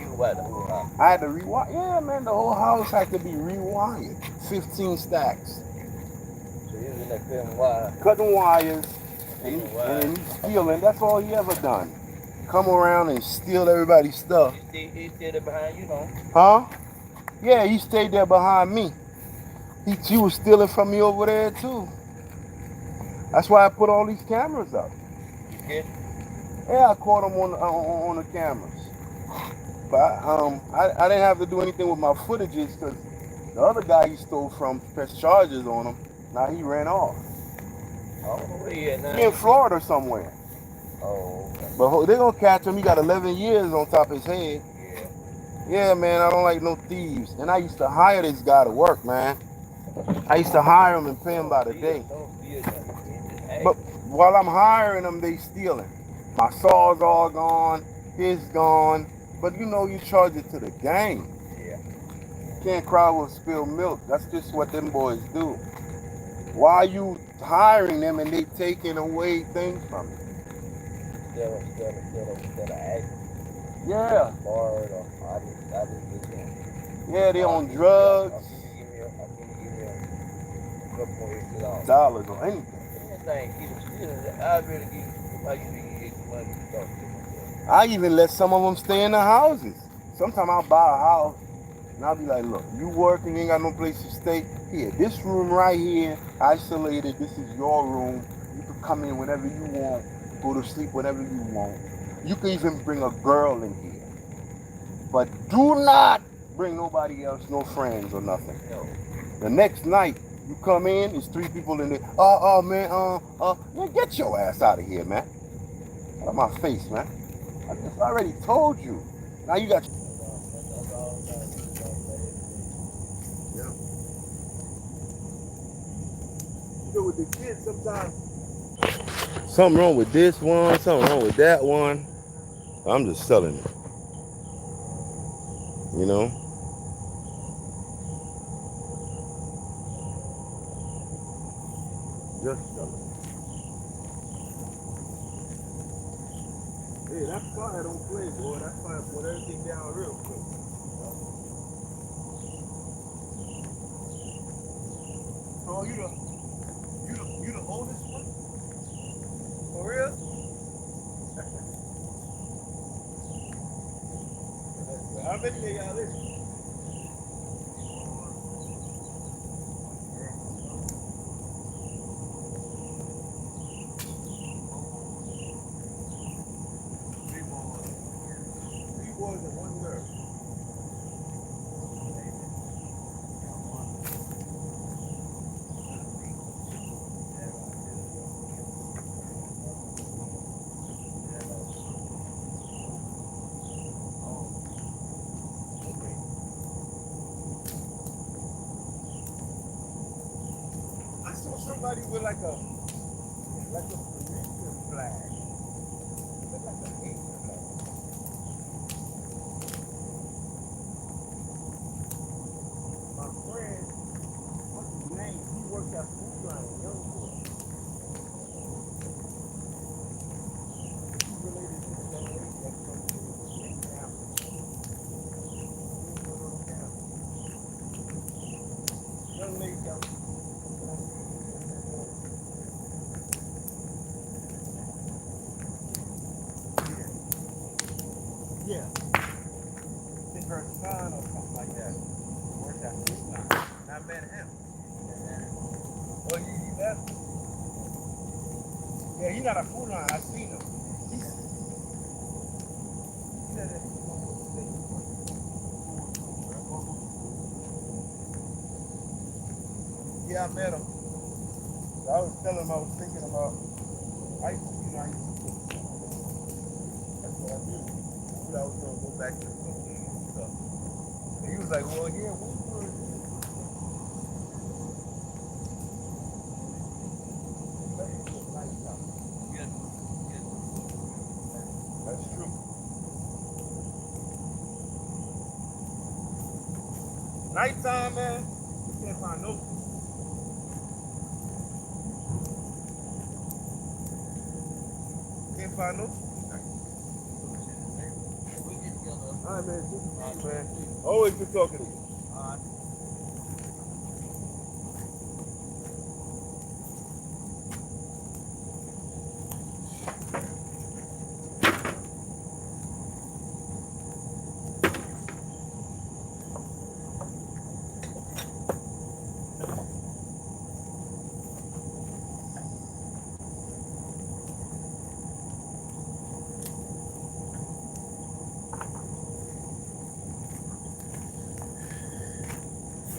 [SPEAKER 3] You rewired the whole house?
[SPEAKER 1] I had to rewire. Yeah, man, the whole house had to be rewired. 15 stacks.
[SPEAKER 3] So he was in there cutting wire.
[SPEAKER 1] Cutting wires. And he's stealing. That's all he ever done. Come around and steal everybody's stuff.
[SPEAKER 3] He stayed there behind you, though.
[SPEAKER 1] Huh? Yeah, he stayed there behind me. He was stealing from me over there too. That's why I put all these cameras up.
[SPEAKER 3] Yeah.
[SPEAKER 1] Yeah, I caught him on the cameras. But I didn't have to do anything with my footages because the other guy he stole from pressed charges on him. Now he ran off.
[SPEAKER 3] I don't know where he at now.
[SPEAKER 1] He in Florida somewhere.
[SPEAKER 3] Oh, okay.
[SPEAKER 1] But they're gonna catch him. He got 11 years on top of his head.
[SPEAKER 3] Yeah.
[SPEAKER 1] Yeah, man, I don't like no thieves. And I used to hire this guy to work, man. I used to hire him and pay him by the day.
[SPEAKER 3] Don't steal nothing.
[SPEAKER 1] But while I'm hiring them, they stealing. My saw's all gone. His gone. But you know, you charge it to the gang.
[SPEAKER 3] Yeah.
[SPEAKER 1] Can't cry with spilled milk. That's just what them boys do. Why are you hiring them and they taking away things from you?
[SPEAKER 3] Instead of acting.
[SPEAKER 1] Yeah.
[SPEAKER 3] Hard or I just do.
[SPEAKER 1] Yeah, they on drugs.
[SPEAKER 3] Give me a couple more $50.
[SPEAKER 1] Dollars or anything.
[SPEAKER 3] Anything, get a steal. I'd rather get like you get some money to talk to.
[SPEAKER 1] I even let some of them stay in the houses. Sometimes I'll buy a house and I'll be like, look, you working, you ain't got no place to stay. Here, this room right here, isolated, this is your room. You can come in whenever you want, go to sleep whenever you want. You can even bring a girl in here. But do not bring nobody else, no friends or nothing.
[SPEAKER 3] No.
[SPEAKER 1] The next night, you come in, there's 3 people in there. Man, get your ass out of here, man. Out of my face, man. I just already told you. Now you got. Yeah. You know, with the kids, sometimes. Something wrong with this one, something wrong with that one. I'm just selling it. You know? Just selling it. Hey, that car don't play, boy. That car put everything down real quick. Oh, you the oldest one? For real? How many of y'all is? Three boys and 1 girl. I saw somebody with like a Parisian flag. Looked like an Asian flag. My friend, what's his name? He worked at Food Line, young boy. He related to the young lady that comes to the campus. Young lady that yeah. I think her son or something like that worked at Food Line. And I met him. Oh, you left? Yeah, he not a Food Line. I seen him. He said that he's going to stay. Yeah, I met him. So I was telling him I was thinking about, I used to cook. That's what I do. I was gonna go back to cooking and stuff. And he was like, well, yeah, we were. That's true. Nighttime, man, you can't find no. Can't find no. All right, man. Good to see you, man. Always good talking to you. All right.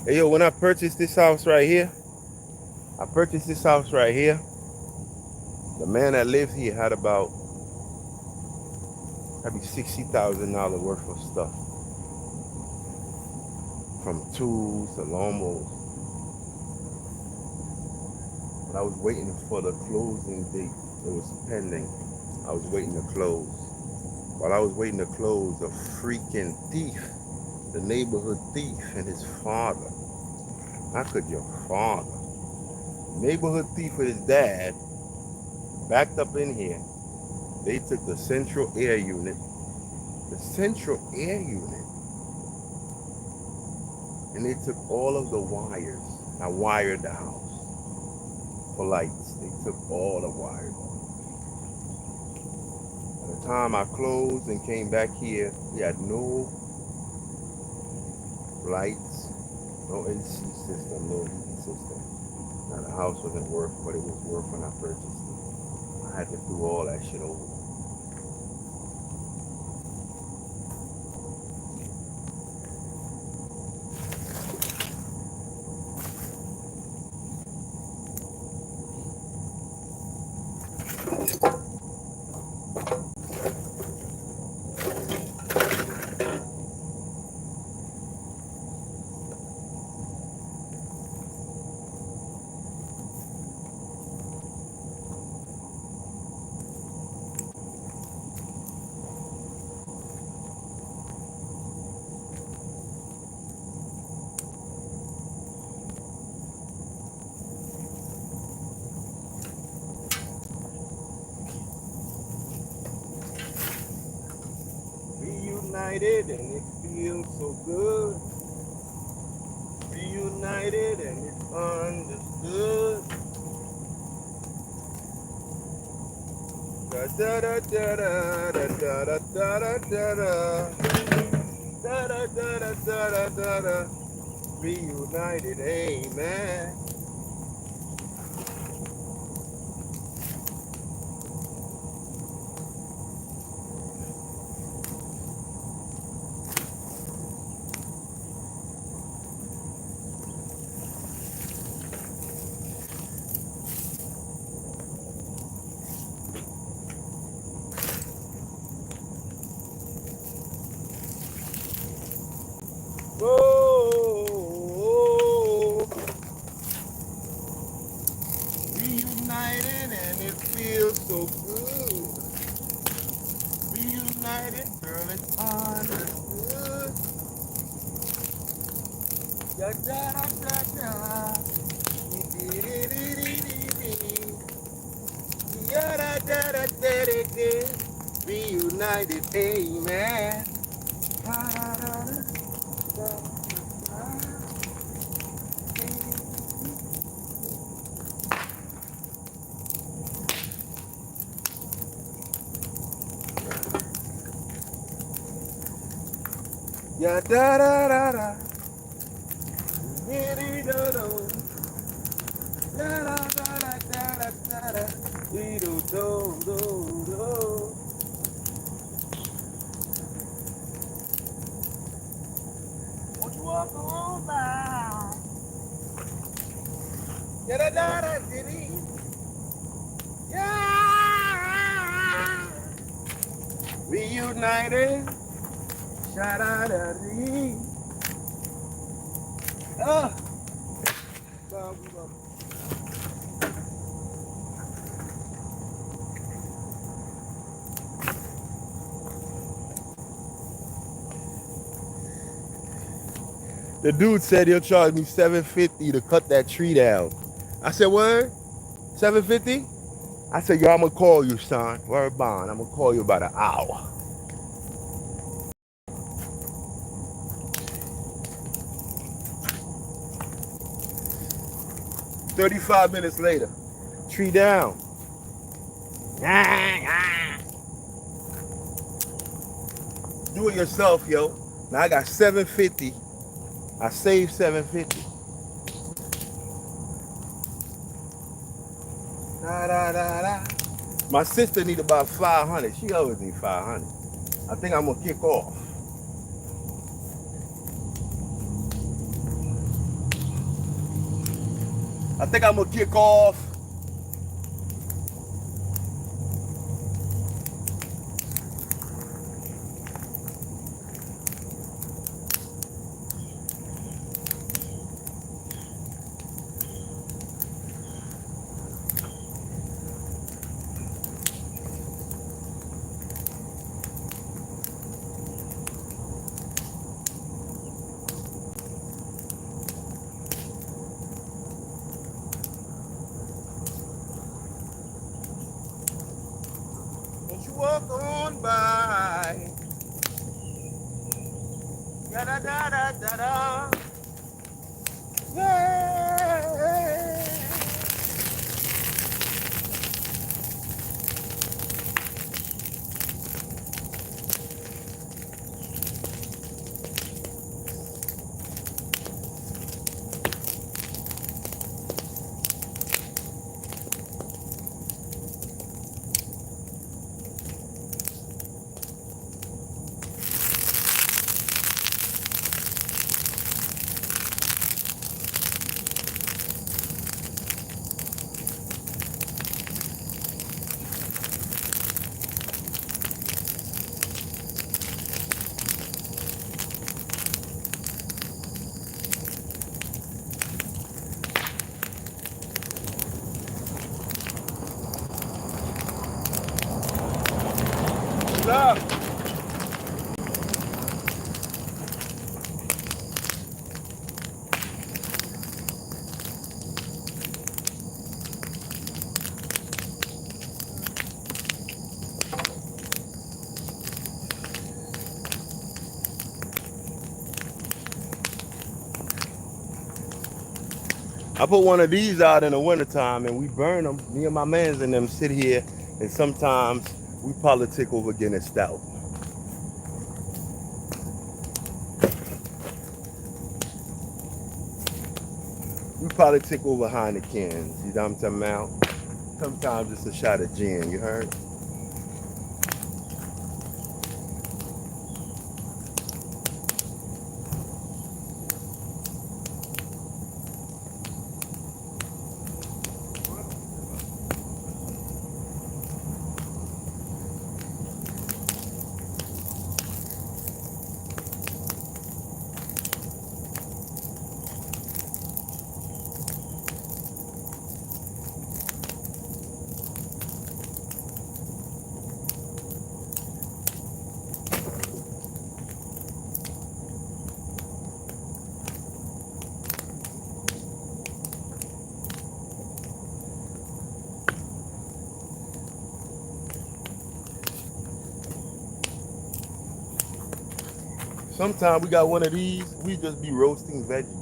[SPEAKER 1] Hey, yo, when I purchased this house right here, the man that lived here had about maybe $60,000 worth of stuff, from tools to lawnmowers. But I was waiting for the closing date. It was pending. I was waiting to close. While I was waiting to close, a freaking thief, the neighborhood thief, and his father. How could your father, neighborhood thief with his dad, backed up in here? They took the central air unit, and they took all of the wires. I wired the house for lights. They took all the wires off. By the time I closed and came back here, we had no lights, no AC system, no heating system. Now the house wasn't worth what it was worth when I purchased it. I had to do all that shit over. Reunited and it feels so good. Reunited and it's understood. Da da da da da da da da da da da da da da da da da da. Reunited, amen. Whoa, reunited and it feels so good. Reunited, girl, it's understood. Da da da da. Da da da da da da. Reunited, amen. Da da da da. Ya da da da da, dee do do, da da da da da da da, dee do do do do. Won't you walk on by? Ya da da da dee, yeah. Reunited. Sha-da-da-dee. The dude said he'll charge me $750 to cut that tree down. I said, what? $750? I said, yo, I'm gonna call you, son. Word bond. I'm gonna call you about an hour. 35 minutes later, tree down. Do it yourself, yo. Now I got $750. I saved $750. Da, da, da, da. My sister need about $500. She always need $500. I think I'm gonna kick off. I think I'm gonna kick off. Don't you walk on by. Da da da da da da. Yeah. Look. I put one of these out in the wintertime and we burn them. Me and my mans and them sit here and sometimes we politic over Guinness Stout. We politic over Heinekens, you know what I'm talking about? Sometimes it's a shot of gin, you heard? Sometimes we got one of these, we just be roasting veggies.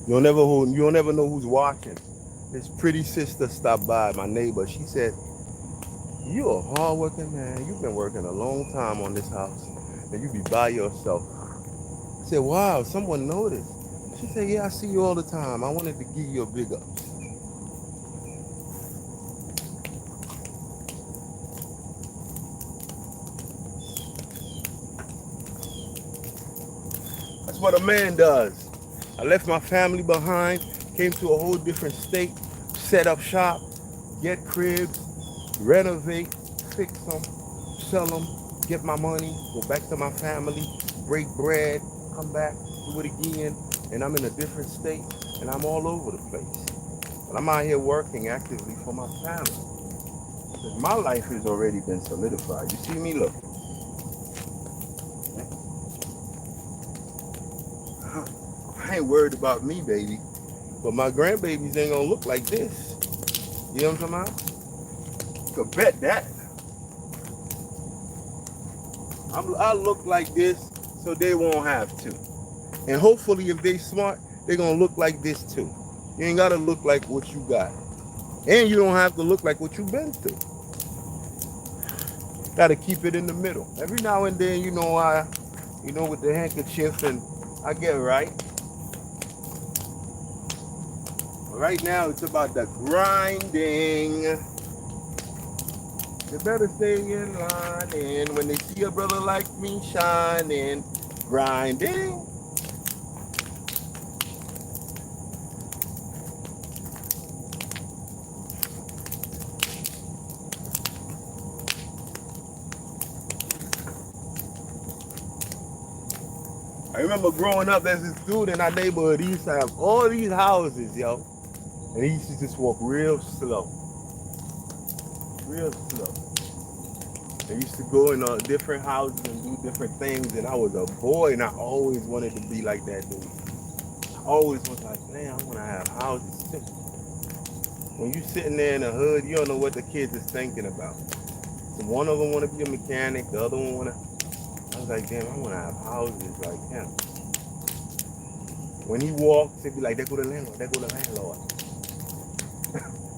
[SPEAKER 1] You'll never know who's watching. This pretty sister stopped by, my neighbor. She said, "You're a hard-working man. You've been working a long time on this house, and you be by yourself." I said, "Wow, someone noticed." She said, "Yeah, I see you all the time. I wanted to give you a big up." That's what a man does. I left my family behind, came to a whole different state, set up shop, get cribs, renovate, fix them, sell them, get my money, go back to my family, break bread, come back, do it again, and I'm in a different state, and I'm all over the place. But I'm out here working actively for my family. Because my life has already been solidified. You see me, look. I ain't worried about me, baby. But my grandbabies ain't gonna look like this. You know what I'm talking about? You can bet that. I look like this so they won't have to. And hopefully if they smart, they're gonna look like this too. You ain't gotta look like what you got. And you don't have to look like what you've been through. Gotta keep it in the middle. Every now and then, you know, I You know, with the handkerchief, and I get right. Right now, it's about the grinding. You better stay in line, and when they see a brother like me shining, grinding. I remember growing up as a student in our neighborhood, he used to have all these houses, yo. And he used to just walk real slow. Real slow. They used to go in different houses and do different things, and I was a boy, and I always wanted to be like that dude. I always was like, man, I want to have houses too. When you sitting there in the hood, you don't know what the kids is thinking about. So one of them want to be a mechanic, the other one want to. I was like, damn, I want to have houses like him. When he walks, he'd be like, there go the landlord, there go the landlord.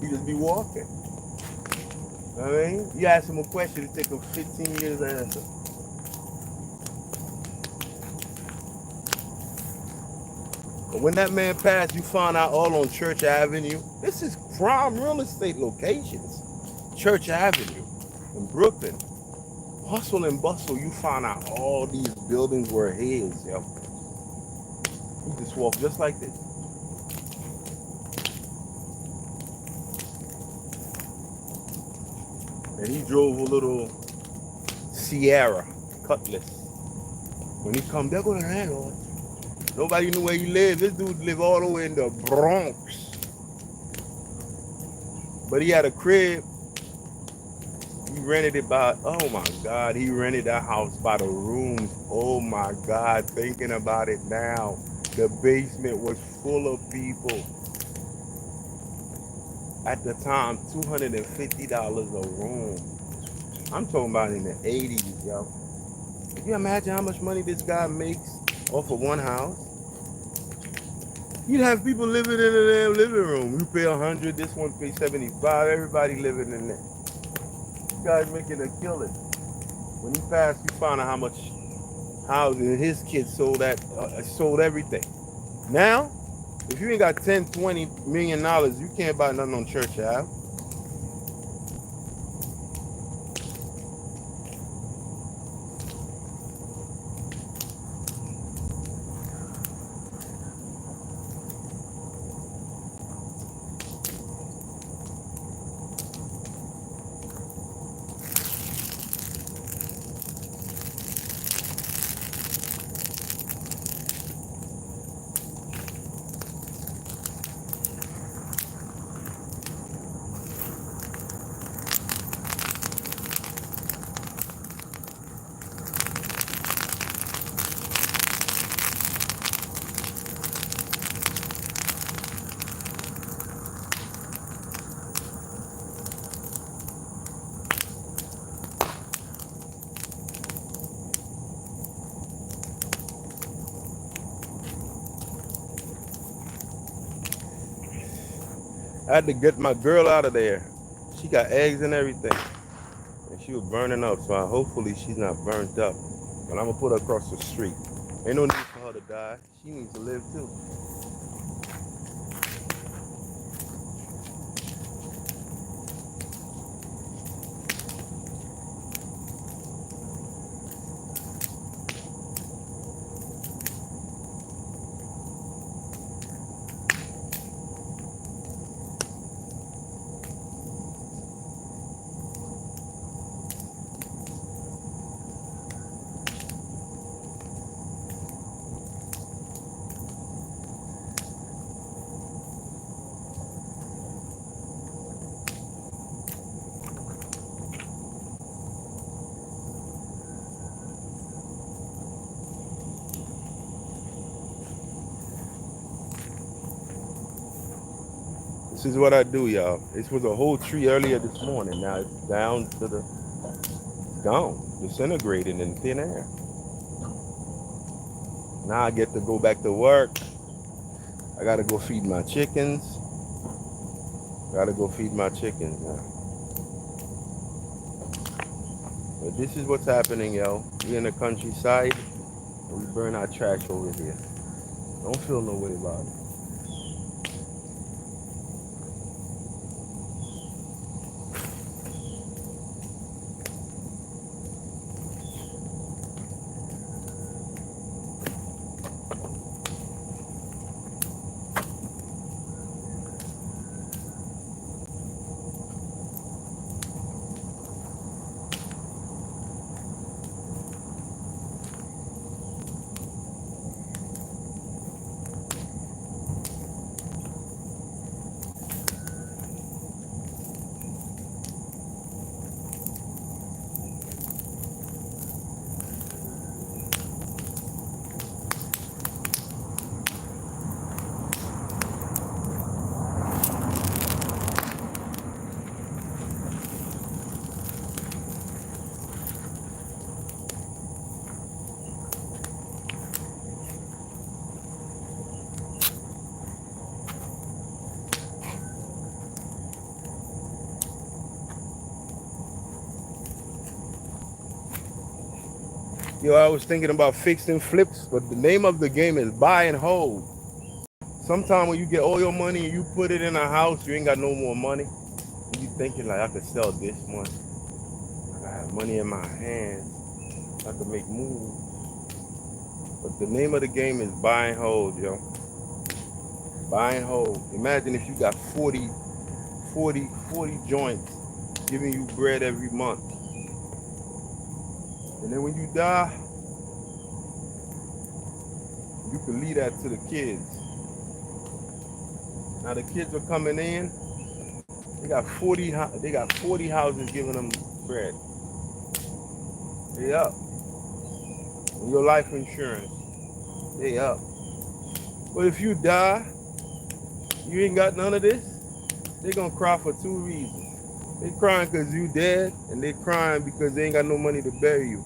[SPEAKER 1] He just be walking. You know what I mean? You ask him a question, it take him 15 years to answer. But when that man passed, you found out all on Church Avenue. This is prime real estate locations. Church Avenue in Brooklyn. Hustle and bustle, you found out all these buildings were his, yo. He just walked just like this. And he drove a little Sierra Cutlass. When he come, there go the landlord. Nobody knew where he lived. This dude lived all the way in the Bronx. But he had a crib. He rented it by, oh my God, he rented that house by the rooms. Oh my God, thinking about it now. The basement was full of people. At the time, $250 a room. I'm talking about in the 80s, yo. Can you imagine how much money this guy makes off of one house? You'd have people living in the damn living room. You pay 100, this one pay 75, everybody living in there. This guy's making a killing. When he passed, you found out how much housing his kids sold sold everything. Now, if you ain't got $10, $20 million, you can't buy nothing on Church Ave. I had to get my girl out of there. She got eggs and everything. And she was burning up, so hopefully she's not burnt up. But I'm gonna put her across the street. Ain't no need for her to die. She needs to live too. This is what I do, y'all. This was a whole tree earlier this morning. Now it's down to the, it's gone, disintegrating in thin air. Now I get to go back to work. I gotta go feed my chickens. Gotta go feed my chickens now. But this is what's happening, yo. We in the countryside. We burn our trash over here. Don't feel no way about it. Yo, I was thinking about fixing flips, but the name of the game is buy and hold. Sometimes when you get all your money and you put it in a house, you ain't got no more money. And you thinking like, I could sell this one. I have money in my hands. I could make moves. But the name of the game is buy and hold, yo. Buy and hold. Imagine if you got 40 joints giving you bread every month. And then when you die, you can leave that to the kids. Now the kids are coming in. They got 40 houses giving them bread. They up. And your life insurance, they up. But if you die, you ain't got none of this. They gonna cry for two reasons. They crying because you dead, and they crying because they ain't got no money to bury you.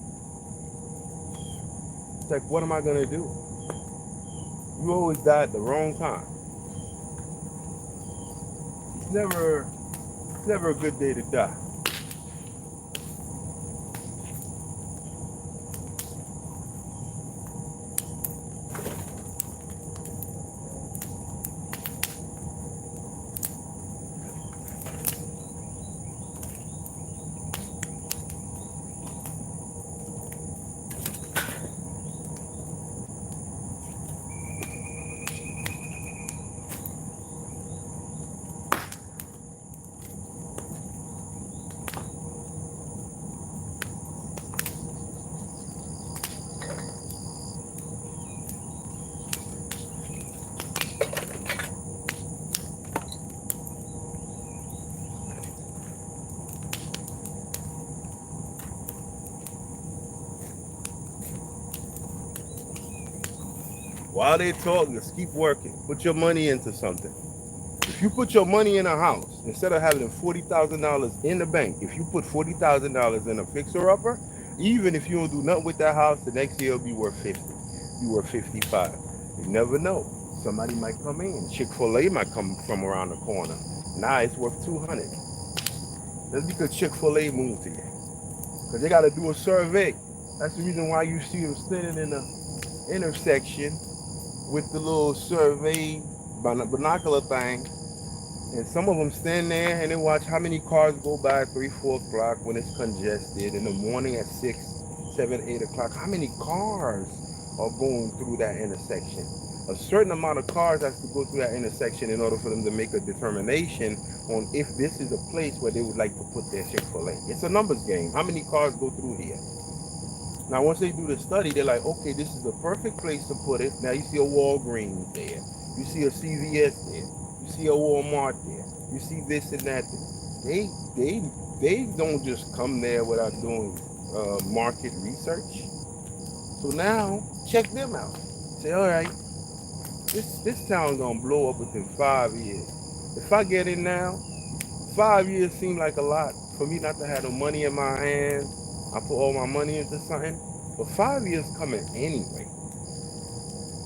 [SPEAKER 1] It's like, what am I gonna do? You always die at the wrong time. It's never a good day to die. While they talk, just keep working. Put your money into something. If you put your money in a house, instead of having $40,000 in the bank, if you put $40,000 in a fixer-upper, even if you don't do nothing with that house, the next year it'll be worth 50. Be worth 55. You never know. Somebody might come in. Chick-fil-A might come from around the corner. Now it's worth 200. That's because Chick-fil-A moved here. Because they got to do a survey. That's the reason why you see them standing in the intersection with the little survey binocular thing, and some of them stand there and they watch how many cars go by at 3, 4 o'clock when it's congested, in the morning at 6, 7, 8 o'clock. How many cars are going through that intersection? A certain amount of cars has to go through that intersection in order for them to make a determination on if this is a place where they would like to put their Chick-fil-A. It's a numbers game. How many cars go through here? Now, once they do the study, they're like, okay, this is the perfect place to put it. Now you see a Walgreens there. You see a CVS there. You see a Walmart there. You see this and that. They don't just come there without doing market research. So now, check them out. Say, all right, this town gonna blow up within 5 years. If I get in now, 5 years seem like a lot for me not to have no money in my hands. I put all my money into something, but 5 years coming anyway.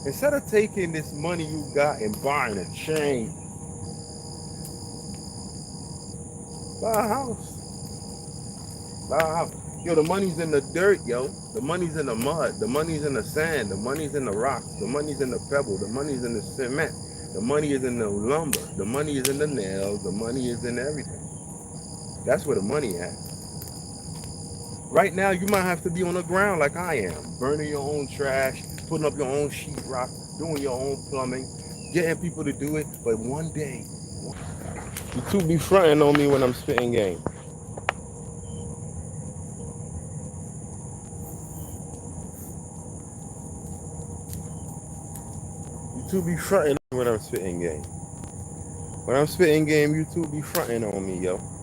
[SPEAKER 1] Instead of taking this money you got and buying a chain, buy a house. Yo, the money's in the dirt, yo. The money's in the mud. The money's in the sand. The money's in the rocks. The money's in the pebble. The money's in the cement. The money is in the lumber. The money is in the nails. The money is in everything. That's where the money at. Right now, you might have to be on the ground like I am, burning your own trash, putting up your own sheetrock, doing your own plumbing, getting people to do it. But one day, you two be fronting on me when I'm spitting game. You two be fronting when I'm spitting game. When I'm spitting game, you two be fronting on me, yo.